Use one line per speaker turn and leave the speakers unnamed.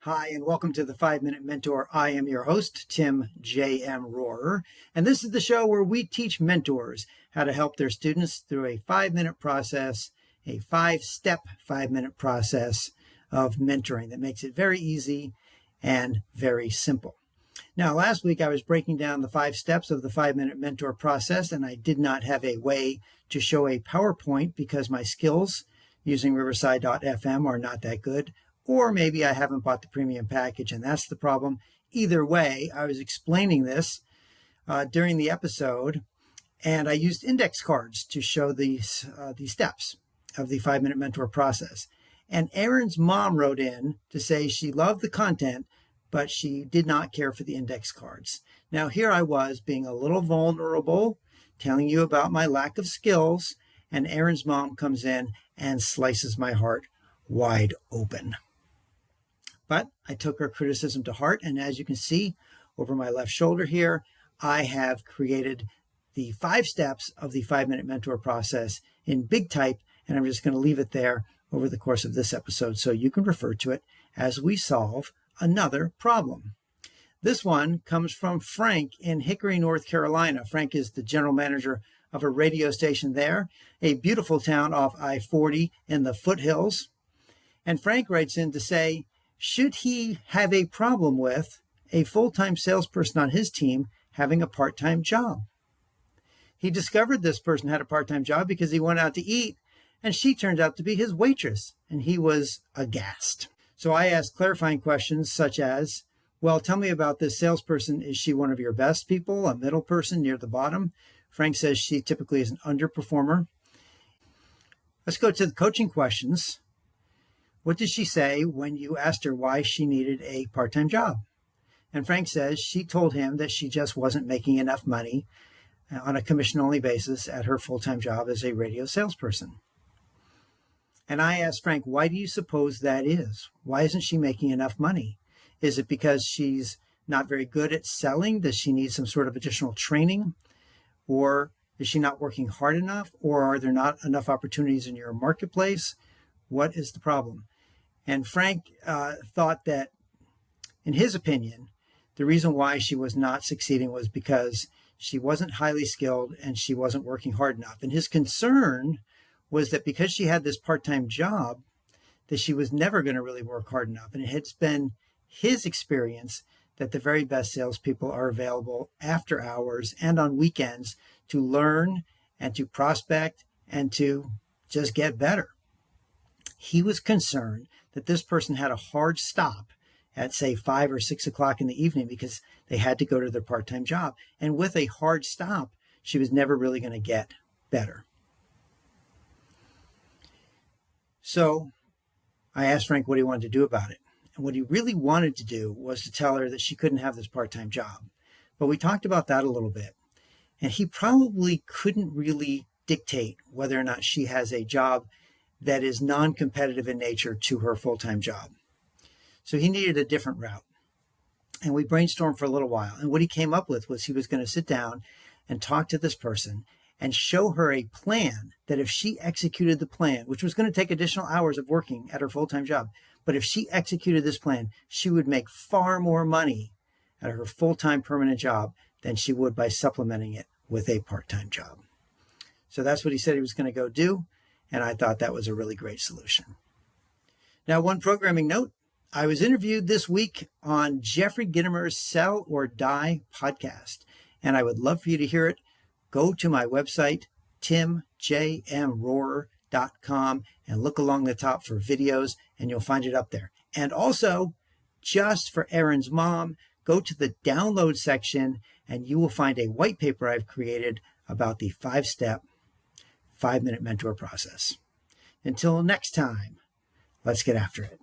Hi, and welcome to the 5-Minute Mentor. I am your host, Tim J.M. Rohrer, and this is the show where we teach mentors how to help their students through a 5-minute process, a 5-step 5-minute process of mentoring that makes it very easy and very simple. Now, last week I was breaking down the 5 steps of the 5-minute mentor process, and I did not have a way to show a PowerPoint because my skills using Riverside.fm are not that good. Or maybe I haven't bought the premium package, and that's the problem. Either way, I was explaining this during the episode, and I used index cards to show the steps of the 5-minute mentor process. And Erin's mom wrote in to say she loved the content, but she did not care for the index cards. Now, here I was being a little vulnerable, telling you about my lack of skills, and Erin's mom comes in and slices my heart wide open. But I took her criticism to heart, and as you can see over my left shoulder here, I have created the 5 steps of the 5-minute mentor process in big type, and I'm just going to leave it there over the course of this episode so you can refer to it as we solve another problem. This one comes from Frank in Hickory, North Carolina. Frank is the general manager of a radio station there, a beautiful town off I-40 in the foothills. And Frank writes in to say, should he have a problem with a full-time salesperson on his team having a part-time job? He discovered this person had a part-time job because he went out to eat, and she turned out to be his waitress, and he was aghast. So I asked clarifying questions such as, well, tell me about this salesperson. Is she one of your best people, a middle person near the bottom? Frank says she typically is an underperformer. Let's go to the coaching questions. What did she say when you asked her why she needed a part-time job? And Frank says she told him that she just wasn't making enough money on a commission-only basis at her full-time job as a radio salesperson. And I asked Frank, why do you suppose that is? Why isn't she making enough money? Is it because she's not very good at selling? Does she need some sort of additional training? Or is she not working hard enough? Or are there not enough opportunities in your marketplace? What is the problem? And Frank thought that, in his opinion, the reason why she was not succeeding was because she wasn't highly skilled and she wasn't working hard enough. And his concern was that because she had this part-time job, that she was never going to really work hard enough. And it has been his experience that the very best salespeople are available after hours and on weekends to learn and to prospect and to just get better. He was concerned that this person had a hard stop at, say, 5 or 6 o'clock in the evening because they had to go to their part-time job. And with a hard stop, she was never really going to get better. So I asked Frank what he wanted to do about it. And what he really wanted to do was to tell her that she couldn't have this part-time job. But we talked about that a little bit. And he probably couldn't really dictate whether or not she has a job that is non-competitive in nature to her full-time job. So he needed a different route. And we brainstormed for a little while. And what he came up with was he was going to sit down and talk to this person and show her a plan that if she executed the plan, which was going to take additional hours of working at her full-time job, but if she executed this plan, she would make far more money at her full-time permanent job than she would by supplementing it with a part-time job. So that's what he said he was going to go do. And I thought that was a really great solution. Now, one programming note, I was interviewed this week on Jeffrey Gitomer's Sell or Die podcast, and I would love for you to hear it. Go to my website, timjmrohrer.com, and look along the top for videos, and you'll find it up there. And also, just for Erin's mom, go to the download section, and you will find a white paper I've created about the 5-step 5-minute mentor process. Until next time, let's get after it.